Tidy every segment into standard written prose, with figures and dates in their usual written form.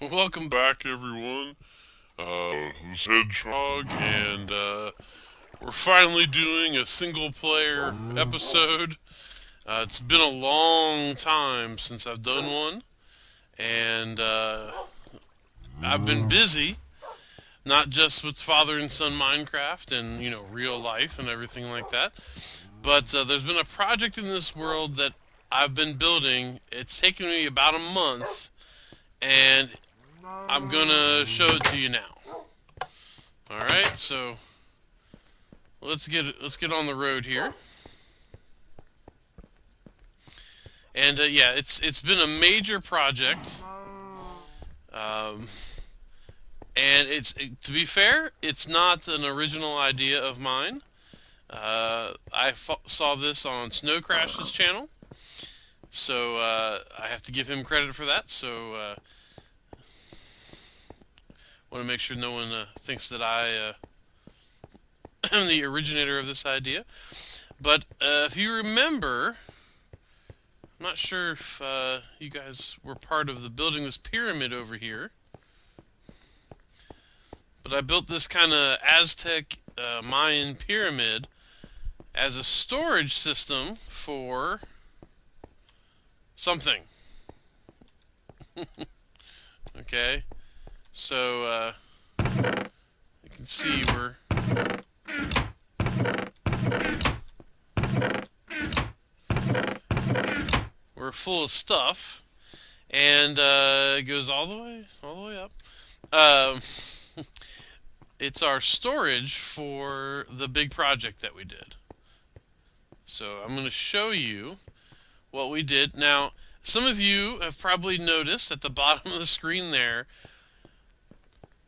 Welcome back, everyone. This is Hedgehog, and we're finally doing a single-player episode. It's been a long time since I've done one, and I've been busy, not just with father and son Minecraft and, real life and everything like that, but there's been a project in this world that I've been building. It's taken me about a month, and I'm gonna show it to you now. All right, so let's get on the road here. And yeah, it's been a major project. And to be fair, it's not an original idea of mine. I saw this on Snow Crash's channel, so I have to give him credit for that. So want to make sure no one thinks that I am the originator of this idea. But if you remember, I'm not sure if you guys were part of the building this pyramid over here, but I built this kind of Aztec Mayan pyramid as a storage system for something. Okay, so you can see we're full of stuff, and it goes all the way up. It's our storage for the big project that we did. So I'm going to show you what we did. Now, some of you have probably noticed at the bottom of the screen there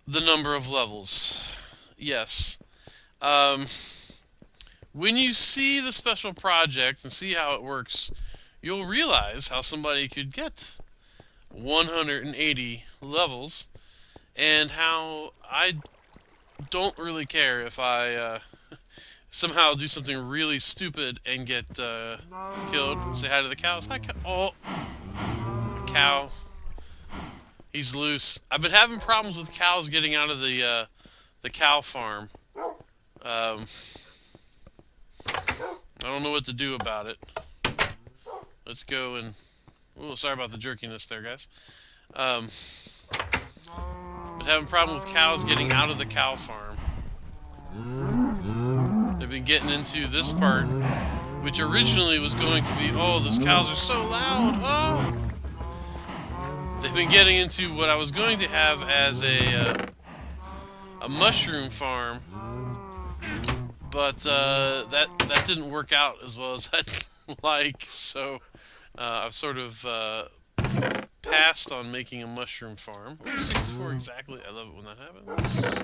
the number of levels. Yes. When you see the special project and see how it works, you'll realize how somebody could get 180 levels, and how I don't really care if I somehow do something really stupid and get killed. Say hi to the cows. Hi, cow. Oh, cow. He's loose. I've been having problems with cows getting out of the cow farm. I don't know what to do about it. Let's go and... Oh, sorry about the jerkiness there, guys. Been having a problem with cows getting out of the cow farm. They've been getting into this part, which originally was going to be... Oh, those cows are so loud! Oh! They've been getting into what I was going to have as a mushroom farm, but that didn't work out as well as I'd like, so I've sort of passed on making a mushroom farm. Oh, 64 exactly. I love it when that happens.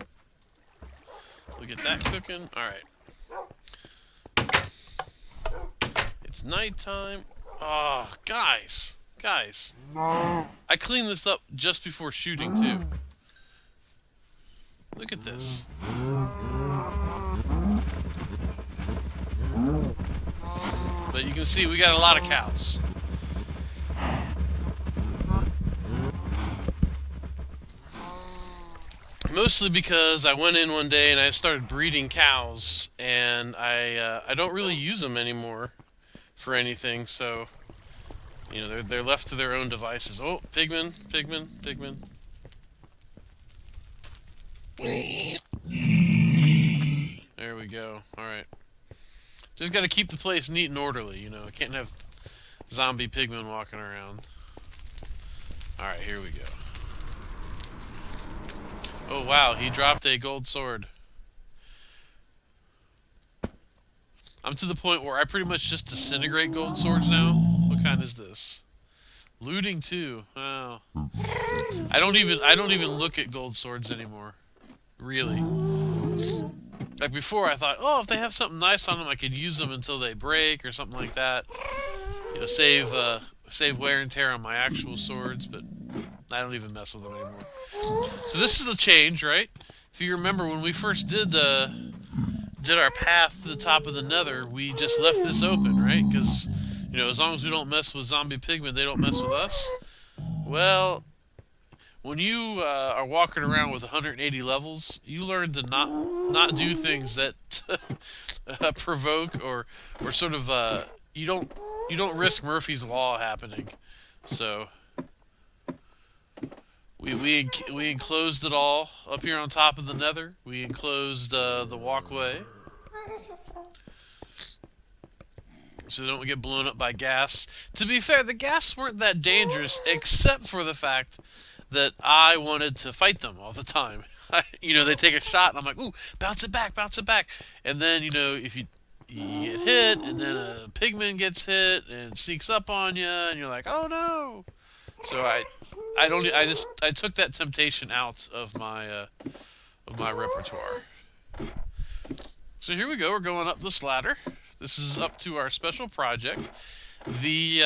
Look at that cooking. Alright. It's nighttime. Oh, guys. Guys. I cleaned this up just before shooting, too. Look at this. But you can see we got a lot of cows. Mostly because I went in one day and I started breeding cows, and I don't really use them anymore for anything, so they're left to their own devices. Oh, pigmen. There we go. All right. Just got to keep the place neat and orderly. I can't have zombie pigmen walking around. All right, here we go. Oh wow, he dropped a gold sword. I'm to the point where I pretty much just disintegrate gold swords now. What kind is this? Looting too. Oh. I don't even look at gold swords anymore. Really. Like before, I thought, oh, if they have something nice on them, I could use them until they break or something like that. Save wear and tear on my actual swords, but I don't even mess with them anymore. So this is a change, right? If you remember when we first did our path to the top of the Nether, we just left this open, right? Because as long as we don't mess with zombie pigmen, they don't mess with us. Well, when you are walking around with 180 levels, you learn to not do things that provoke or sort of you don't risk Murphy's Law happening. So we enclosed it all up here on top of the Nether. We enclosed the walkway so they don't get blown up by gas. To be fair, the gas weren't that dangerous, except for the fact that I wanted to fight them all the time. You know, they take a shot, and I'm like, ooh, bounce it back, and then, you know, if you get hit, and then a pigman gets hit and sneaks up on you, and you're like, oh no. So I took that temptation out of my repertoire. So here we go. We're going up this ladder. This is up to our special project. The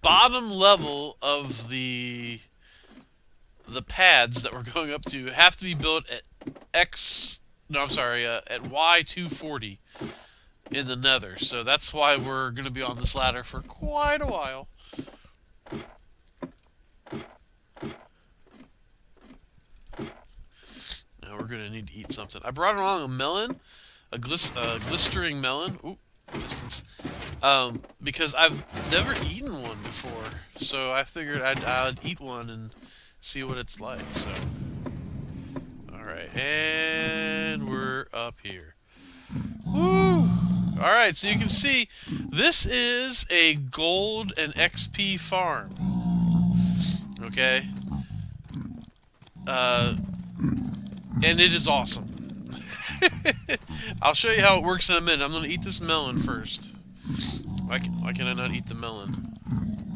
bottom level of the pads that we're going up to have to be built at at Y240 in the Nether. So that's why we're going to be on this ladder for quite a while. Now we're going to need to eat something. I brought along a melon, a glistering melon. Ooh, distance. Because I've never eaten one before, so I figured I'd eat one and see what it's like. So, all right, and we're up here. Woo! All right, so you can see this is a gold and XP farm. Okay, and it is awesome. I'll show you how it works in a minute. I'm gonna eat this melon first. Why can I not eat the melon?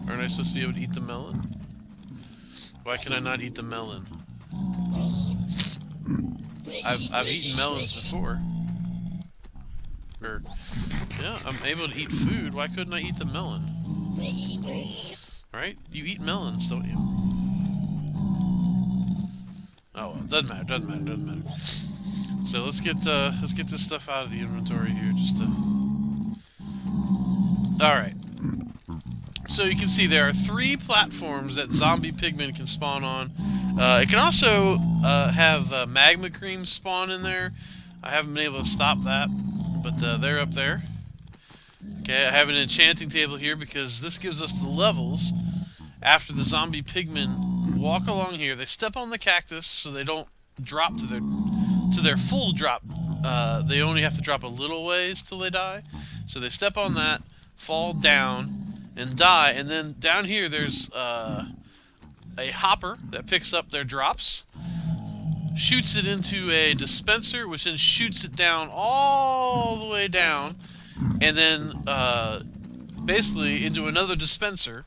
Aren't I supposed to be able to eat the melon? Why can I not eat the melon? I've eaten melons before. Yeah, I'm able to eat food. Why couldn't I eat the melon? Right? You eat melons, don't you? Oh well, doesn't matter. So let's get this stuff out of the inventory here, just to. All right. So you can see there are 3 platforms that zombie pigmen can spawn on. It can also have magma creams spawn in there. I haven't been able to stop that, but they're up there. Okay, I have an enchanting table here because this gives us the levels. After the zombie pigmen walk along here, they step on the cactus so they don't drop to their full drop. They only have to drop a little ways till they die. So they step on that, fall down, and die. And then down here there's a hopper that picks up their drops, shoots it into a dispenser, which then shoots it down all the way down, and then basically into another dispenser,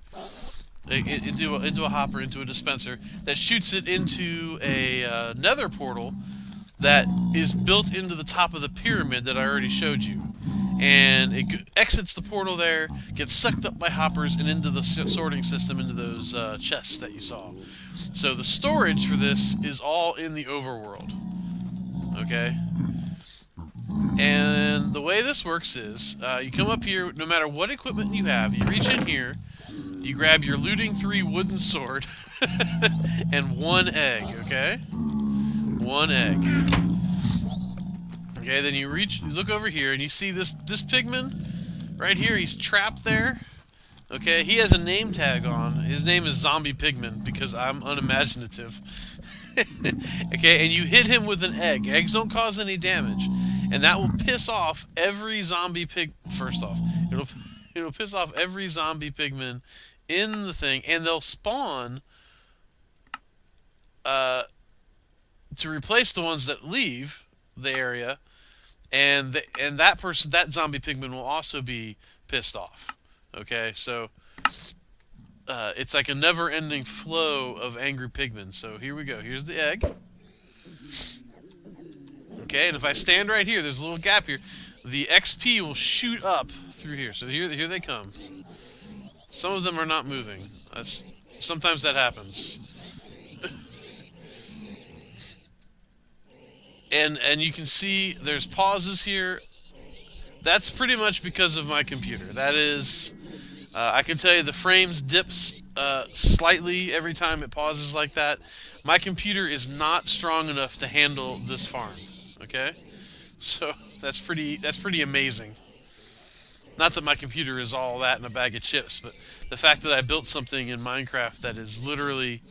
into a hopper, into a dispenser, that shoots it into a nether portal that is built into the top of the pyramid that I already showed you. And it exits the portal there, gets sucked up by hoppers and into the sorting system, into those chests that you saw. So the storage for this is all in the overworld. Okay? And the way this works is, you come up here, no matter what equipment you have, you reach in here, you grab your looting 3 wooden sword, and 1 egg, okay? 1 egg. Okay, then you look over here, and you see this pigman right here. He's trapped there. Okay, he has a name tag on. His name is Zombie Pigman because I'm unimaginative. Okay, and you hit him with an egg. Eggs don't cause any damage, and that will piss off every zombie pig. First off, it'll piss off every zombie pigman in the thing, and they'll spawn to replace the ones that leave the area. And that zombie pigman will also be pissed off. Okay, so it's like a never-ending flow of angry pigmen. So here we go. Here's the egg. Okay, and if I stand right here, there's a little gap here. The XP will shoot up through here. So here they come. Some of them are not moving. Sometimes that happens. And you can see there's pauses here. That's pretty much because of my computer. That is, I can tell you the frames dips slightly every time it pauses like that. My computer is not strong enough to handle this farm. Okay, so that's pretty amazing. Not that my computer is all that in a bag of chips, but the fact that I built something in Minecraft that is literally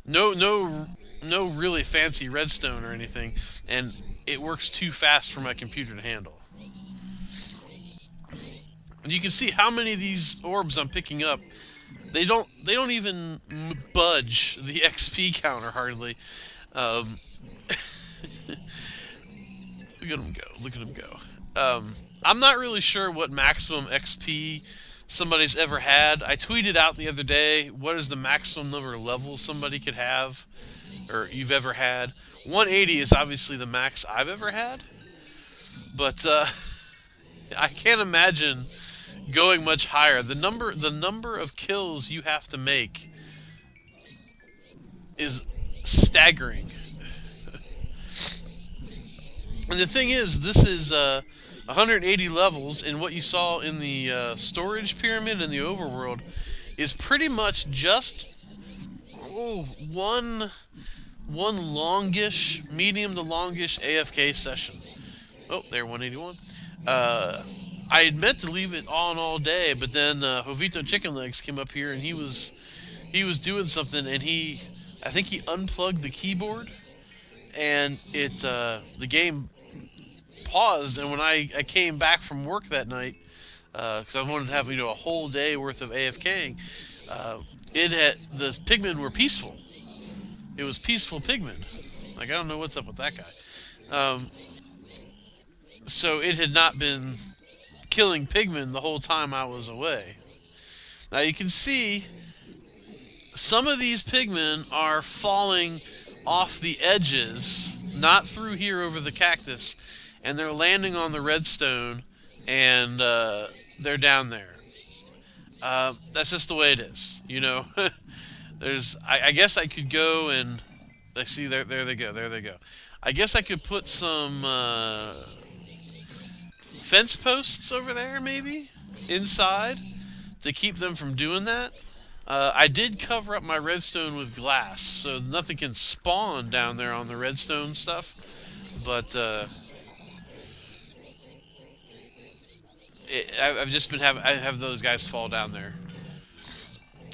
no really fancy redstone or anything, and it works too fast for my computer to handle. And you can see how many of these orbs I'm picking up. They don't even budge the XP counter hardly. Look at them go. Look at them go. I'm not really sure what maximum XP somebody's ever had. I tweeted out the other day, what is the maximum number of levels somebody could have, or you've ever had. 180 is obviously the max I've ever had, but I can't imagine going much higher. The number of kills you have to make is staggering. And the thing is, this is 180 levels, and what you saw in the storage pyramid in the overworld is pretty much just one longish, medium to longish AFK session. Oh, there, 181. I had meant to leave it on all day, but then Jovito Chicken Legs came up here and he was doing something, and I think he unplugged the keyboard, and the game paused. And when I came back from work that night, because I wanted to have a whole day worth of AFKing, the pigmen were peaceful. It was peaceful pigmen. Like, I don't know what's up with that guy. So it had not been killing pigmen the whole time I was away. Now you can see some of these pigmen are falling off the edges, not through here over the cactus, and they're landing on the redstone, and they're down there. That's just the way it is, I guess I could go and see there they go. I guess I could put some fence posts over there, maybe inside, to keep them from doing that. I did cover up my redstone with glass, so nothing can spawn down there on the redstone stuff. But I have those guys fall down there.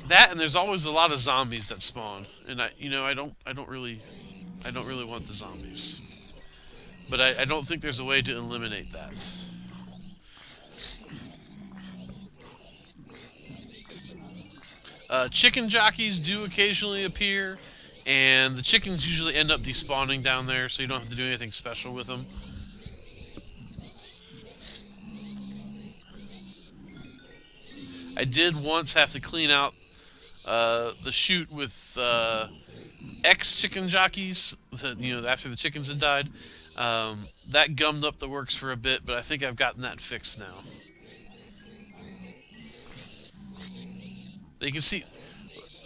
That, and there's always a lot of zombies that spawn, and I don't really want the zombies. But I don't think there's a way to eliminate that. Chicken jockeys do occasionally appear, and the chickens usually end up despawning down there, so you don't have to do anything special with them. I did once have to clean out the chute with ex-chicken jockeys, after the chickens had died. That gummed up the works for a bit, but I think I've gotten that fixed now. You can see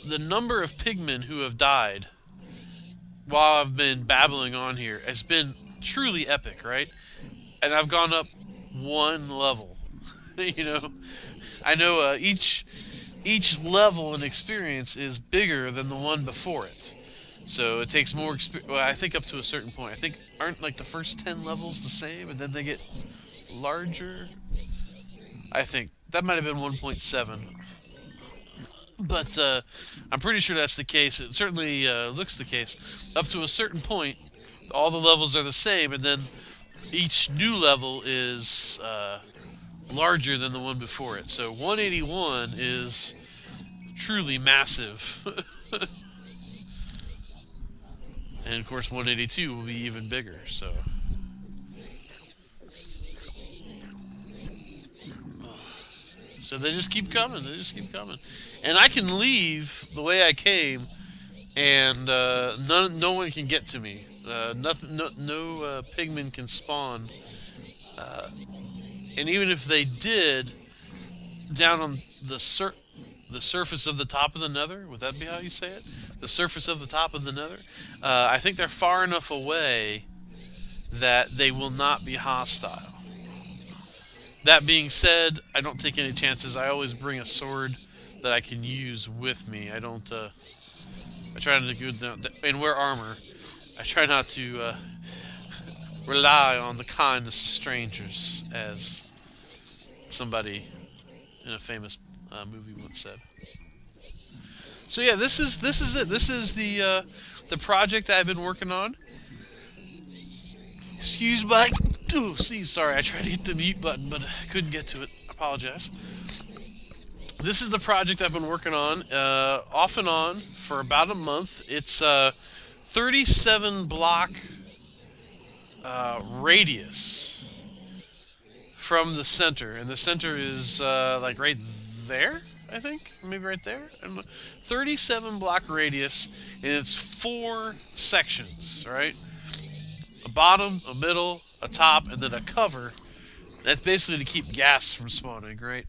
the number of pigmen who have died while I've been babbling on here has been truly epic, right? And I've gone up one level. I know each level and experience is bigger than the one before it. So it takes more experience. Well, I think up to a certain point. I think, aren't like the first 10 levels the same, and then they get larger? I think that might have been 1.7. But I'm pretty sure that's the case. It certainly looks the case. Up to a certain point, all the levels are the same, and then each new level is larger than the one before it. So 181 is truly massive. And of course 182 will be even bigger, so... So they just keep coming, And I can leave the way I came, and no one can get to me. No pigmen can spawn. And even if they did, down on the surface of the top of the nether, would that be how you say it? The surface of the top of the nether? I think they're far enough away that they will not be hostile. That being said, I don't take any chances. I always bring a sword that I can use with me. I don't. I try not to go and wear armor. I try not to rely on the kindness of strangers, as somebody in a famous movie once said. So yeah, this is it. This is the project that I've been working on. Excuse my. Oh, see, sorry, I tried to hit the mute button, but I couldn't get to it. I apologize. This is the project I've been working on, off and on, for about a month. It's 37 block radius from the center, and the center is like right there, I think, maybe right there. 37 block radius, and it's 4 sections, right? A bottom, a middle, a top, and then a cover. That's basically to keep gas from spawning, right?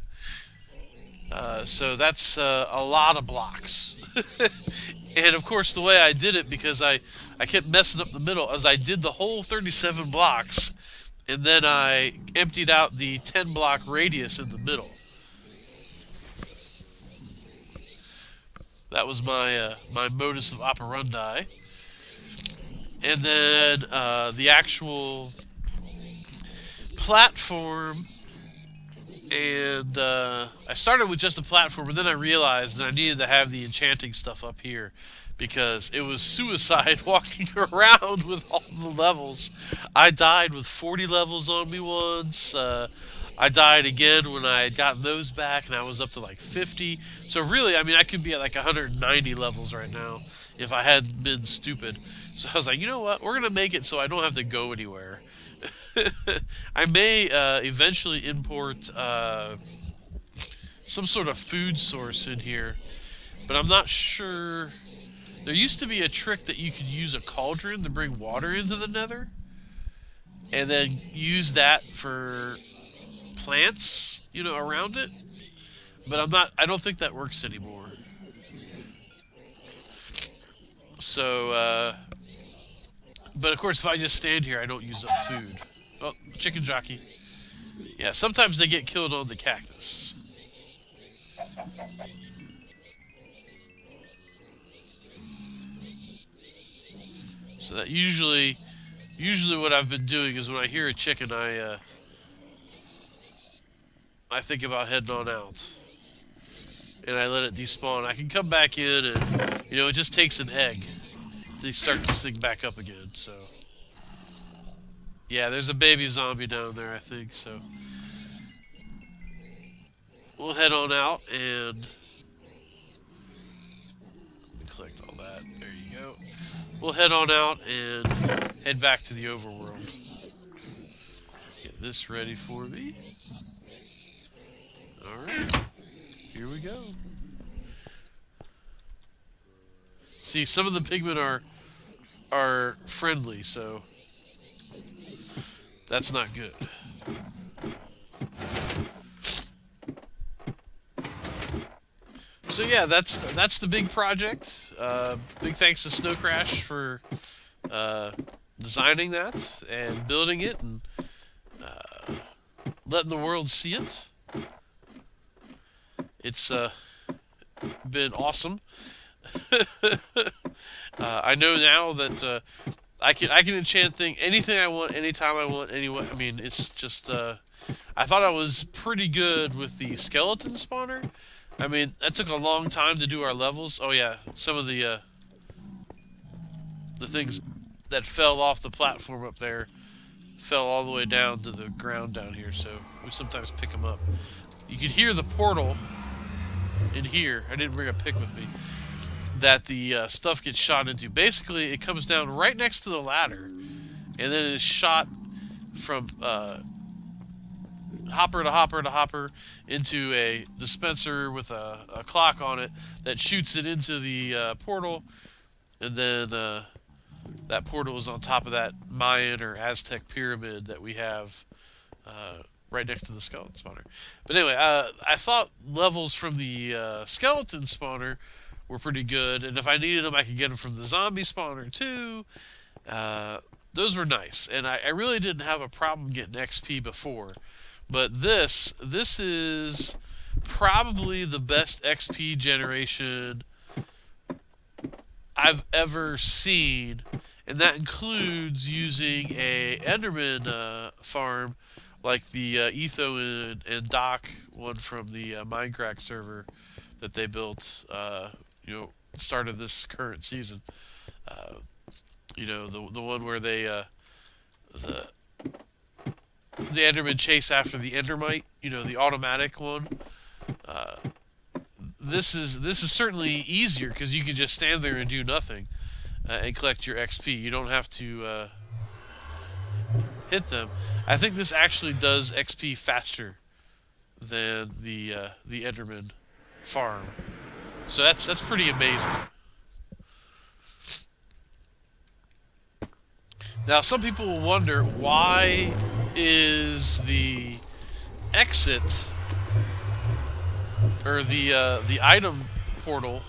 So that's a lot of blocks. And of course, the way I did it, because I kept messing up the middle, as I did the whole 37 blocks, and then I emptied out the 10 block radius in the middle. That was my my modus of operandi. And then the actual platform, and I started with just the platform, but then I realized that I needed to have the enchanting stuff up here, because it was suicide walking around with all the levels. I died with 40 levels on me once. I died again when I had gotten those back, and I was up to like 50. So really, I mean, I could be at like 190 levels right now if I hadn't been stupid. So I was like, you know what? We're going to make it so I don't have to go anywhere. I may eventually import some sort of food source in here, but I'm not sure. There used to be a trick that you could use a cauldron to bring water into the nether, and then use that for plants, you know, around it. But I don't think that works anymore. So, but of course, if I just stand here, I don't use up food. Oh, chicken jockey. Yeah, sometimes they get killed on the cactus. So that usually what I've been doing is, when I hear a chicken, I think about heading on out, and I let it despawn. I can come back in, and you know, it just takes an egg to start this thing back up again. So yeah, there's a baby zombie down there, I think. So we'll head on out, and let me collect all that. There you go. We'll head on out and head back to the overworld. Get this ready for me. Alright, here we go. See, some of the pigmen are friendly, so that's not good. So yeah, that's the big project. Big thanks to Snow Crash for designing that and building it, and letting the world see it. It's been awesome. I know now that I can enchant anything I want, anytime I want, anyway. I mean, it's just I thought I was pretty good with the skeleton spawner. I mean, that took a long time to do our levels. Oh yeah, some of the things that fell off the platform up there fell all the way down to the ground down here, so we sometimes pick them up. You can hear the portal in here. I didn't bring a pick with me. That the stuff gets shot into. Basically, it comes down right next to the ladder, and then is shot from hopper to hopper to hopper into a dispenser with a clock on it that shoots it into the portal, and then that portal is on top of that Mayan or Aztec pyramid that we have right next to the skeleton spawner. But anyway, I thought levels from the skeleton spawner were pretty good, and if I needed them, I could get them from the zombie spawner too. Those were nice, and I really didn't have a problem getting XP before. But this is probably the best XP generation I've ever seen, and that includes using a Enderman farm like the Etho and Doc one from the Minecraft server that they built, start of this current season. Uh, the one where the the Enderman chase after the Endermite, the automatic one. Uh, this is certainly easier because you can just stand there and do nothing and collect your XP. You don't have to hit them. I think this actually does XP faster than the Enderman farm, so that's pretty amazing. Now, some people will wonder, why is the exit or the item portal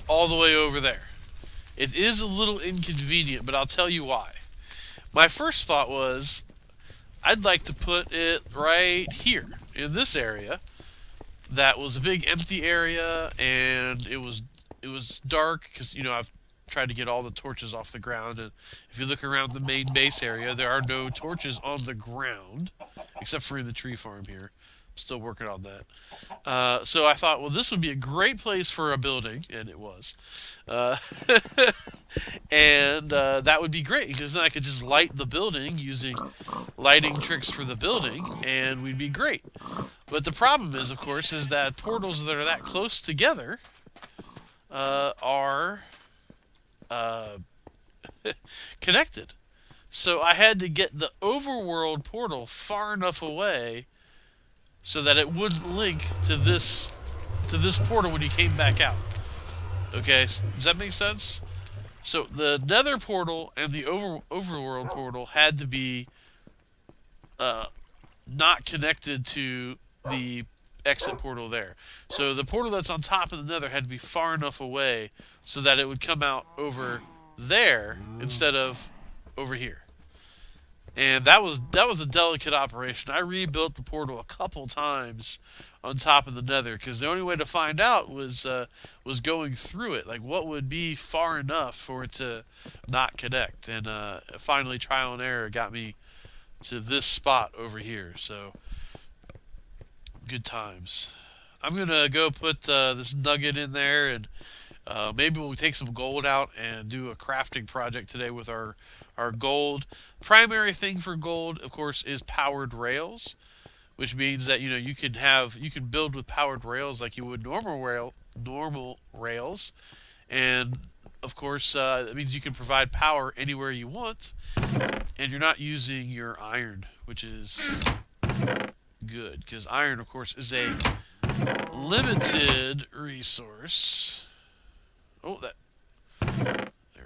all the way over there? It is a little inconvenient, but I'll tell you why. My first thought was, I'd like to put it right here in this area. That was a big empty area, and it was dark because I've tried to get all the torches off the ground, and if you look around the main base area, there are no torches on the ground except for in the tree farm here. Still working on that. So I thought, well, this would be a great place for a building, and it was. And that would be great, because then I could just light the building using lighting tricks for the building, and we'd be great. But the problem is, of course, is that portals that are that close together are connected. So I had to get the overworld portal far enough away so that it wouldn't link to this portal when you came back out. Okay, does that make sense? So the Nether portal and the overworld portal had to be not connected to the exit portal there. So the portal that's on top of the Nether had to be far enough away so that it would come out over there instead of over here. And that was a delicate operation. I rebuilt the portal a couple times on top of the Nether, because the only way to find out was going through it. Like, what would be far enough for it to not connect? And finally, trial and error got me to this spot over here. So, good times. I'm gonna go put this nugget in there, and maybe we'll take some gold out and do a crafting project today with our gold. Primary thing for gold, of course, is powered rails, which means that you can build with powered rails like you would normal rails, and of course that means you can provide power anywhere you want, and you're not using your iron, which is good, because iron, of course, is a limited resource. Oh, there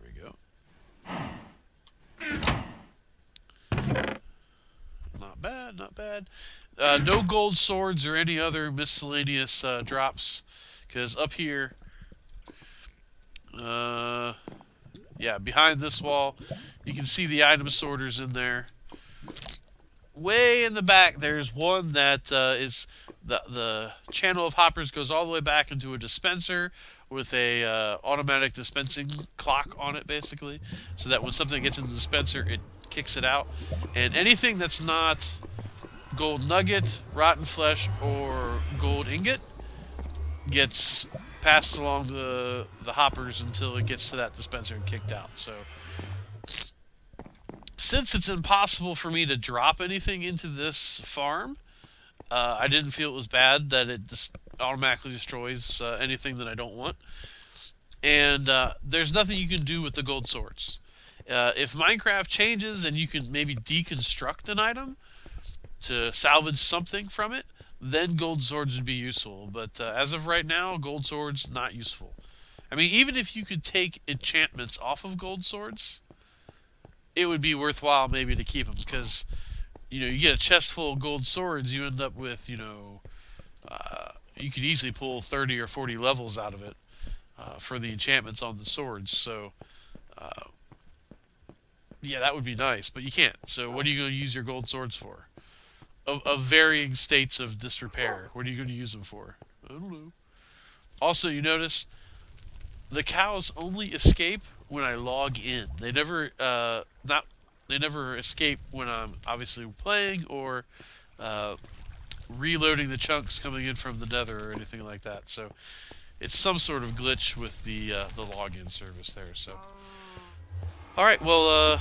we go. Not bad, not bad. No gold swords or any other miscellaneous drops, because up here, yeah, behind this wall, you can see the item sorters in there. Way in the back, there's one that is the channel of hoppers goes all the way back into a dispenser with a automatic dispensing clock on it, basically, so that when something gets in the dispenser, it kicks it out. And anything that's not gold nugget, rotten flesh, or gold ingot gets passed along the hoppers until it gets to that dispenser and kicked out. So since it's impossible for me to drop anything into this farm, I didn't feel it was bad that it just automatically destroys anything that I don't want. And there's nothing you can do with the gold swords. If Minecraft changes and you can maybe deconstruct an item to salvage something from it, then gold swords would be useful. But as of right now, gold swords, not useful. I mean, even if you could take enchantments off of gold swords, it would be worthwhile maybe to keep them, because you get a chest full of gold swords, you end up with you could easily pull 30 or 40 levels out of it for the enchantments on the swords. So yeah, that would be nice, but you can't. So what are you going to use your gold swords for? of varying states of disrepair. What are you going to use them for? I don't know. Also, you notice the cows only escape when I log in. They never not they never escape when I'm obviously playing or uh, reloading the chunks coming in from the nether or anything like that. So it's some sort of glitch with the login service there. So all right, well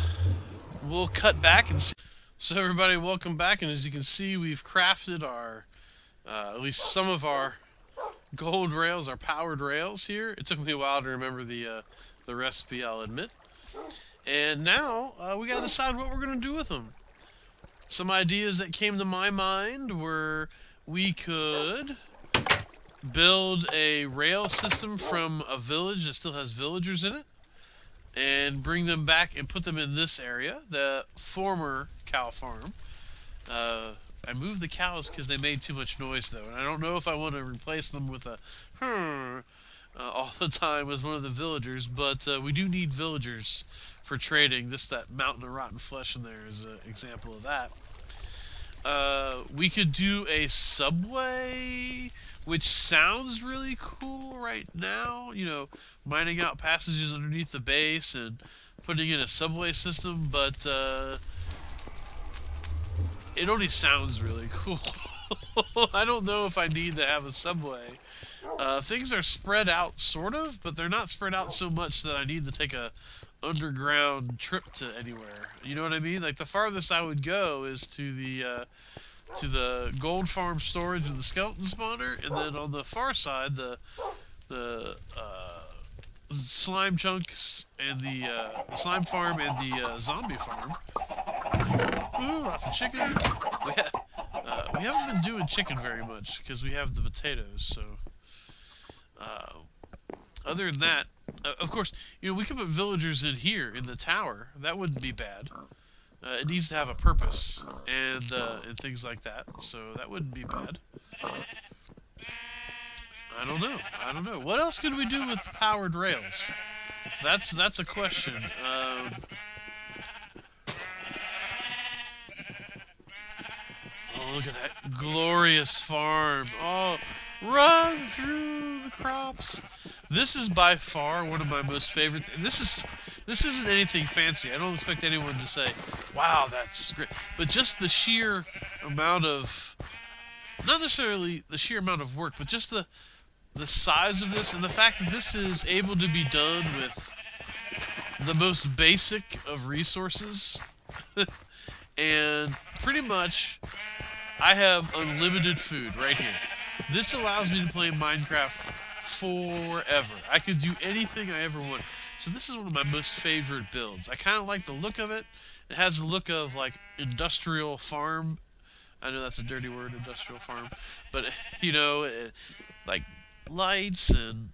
we'll cut back and see. So everybody, welcome back, and as you can see, we've crafted our at least some of our gold rails, our powered rails here. It took me a while to remember the recipe, I'll admit. And now we gotta decide what we're gonna do with them. Some ideas that came to my mind were we could build a rail system from a village that still has villagers in it and bring them back and put them in this area, the former cow farm. I moved the cows because they made too much noise, though, and I don't know if I want to replace them with a all the time as one of the villagers, but we do need villagers for trading. That mountain of rotten flesh in there is an example of that. We could do a subway, which sounds really cool right now, you know, mining out passages underneath the base and putting in a subway system, but it only sounds really cool. I don't know if I need to have a subway. Things are spread out, sort of, but they're not spread out so much that I need to take a underground trip to anywhere. You know what I mean? Like, the farthest I would go is to the gold farm storage and the skeleton spawner, and then on the far side, the slime chunks and the slime farm and the zombie farm. Ooh, lots of chicken. We haven't been doing chicken very much because we have the potatoes. So, other than that, of course, you know, we could put villagers in here in the tower. That wouldn't be bad. It needs to have a purpose and things like that. So that wouldn't be bad. I don't know. I don't know. What else could we do with powered rails? That's a question. Oh, look at that glorious farm. Oh, run through the crops. This is by far one of my most favorite. This isn't anything fancy. I don't expect anyone to say, "Wow, that's great." But just the sheer amount of, not necessarily the sheer amount of work, but just the size of this and the fact that this is able to be done with the most basic of resources. And pretty much I have unlimited food right here. This allows me to play Minecraft forever. I could do anything I ever want. So this is one of my most favorite builds. I kind of like the look of it. It has the look of like industrial farm. I know that's a dirty word, industrial farm, but you know, like lights and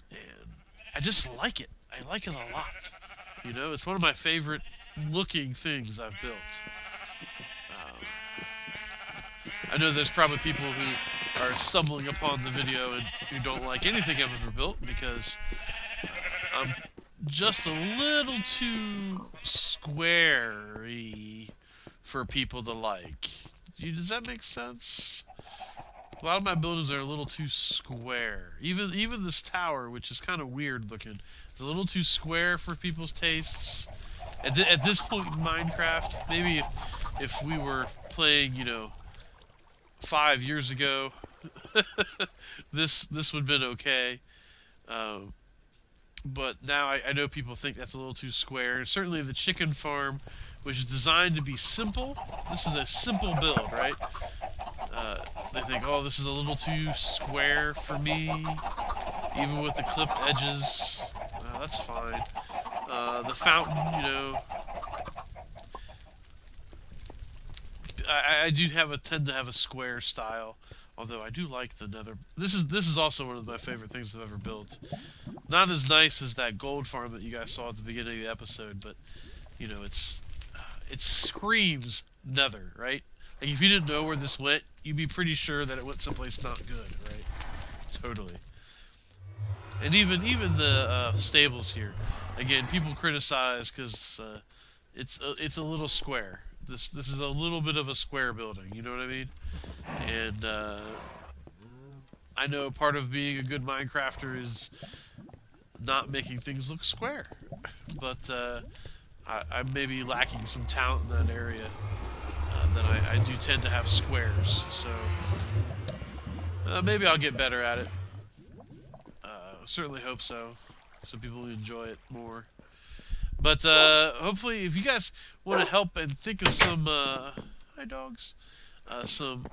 I just like it. I like it a lot. You know, it's one of my favorite looking things I've built. I know there's probably people who are stumbling upon the video and who don't like anything I've ever built because I'm just a little too square-y for people to like. Does that make sense? A lot of my buildings are a little too square. Even this tower, which is kind of weird looking, is a little too square for people's tastes. At this point in Minecraft, maybe if we were playing, you know, 5 years ago, this would have been okay. But now I know people think that's a little too square. And certainly the chicken farm, which is designed to be simple. This is a simple build, right? They think, oh, this is a little too square for me, even with the clipped edges. That's fine. The fountain, you know, I do tend to have a square style, although I do like the nether. This is also one of my favorite things I've ever built. Not as nice as that gold farm that you guys saw at the beginning of the episode, but you know, it screams nether, right? Like if you didn't know where this went, you'd be pretty sure that it went someplace not good, right? Totally. And even the stables here. Again, people criticize because it's a little square. This is a little bit of a square building. You know what I mean? And I know part of being a good Minecrafter is not making things look square, but I'm maybe lacking some talent in that area. That I do tend to have squares, so maybe I'll get better at it. Certainly hope so, so people enjoy it more. But hopefully, if you guys want to help and think of some hi dogs, some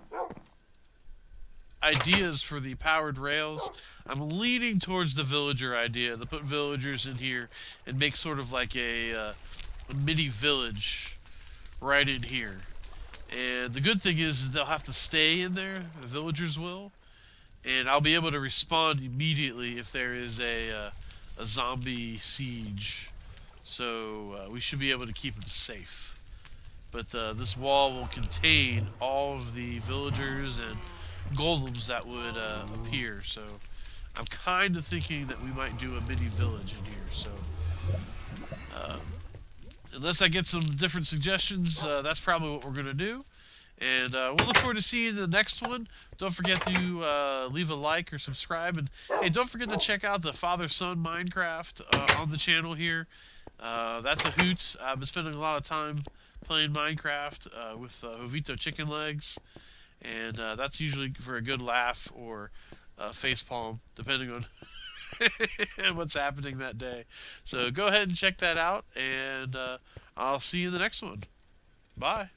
ideas for the powered rails, I'm leaning towards the villager idea, to put villagers in here and make sort of like a mini village right in here. And the good thing is they'll have to stay in there, the villagers will, and I'll be able to respond immediately if there is a zombie siege. So we should be able to keep them safe. But this wall will contain all of the villagers and golems that would appear. So I'm kind of thinking that we might do a mini village in here. So unless I get some different suggestions, that's probably what we're going to do. And we'll look forward to seeing you in the next one. Don't forget to leave a like or subscribe. And hey, don't forget to check out the father-son Minecraft on the channel here. That's a hoot. I've been spending a lot of time playing Minecraft with Jovito Chicken Legs. And that's usually for a good laugh or facepalm, depending on what's happening that day. So go ahead and check that out, and I'll see you in the next one. Bye.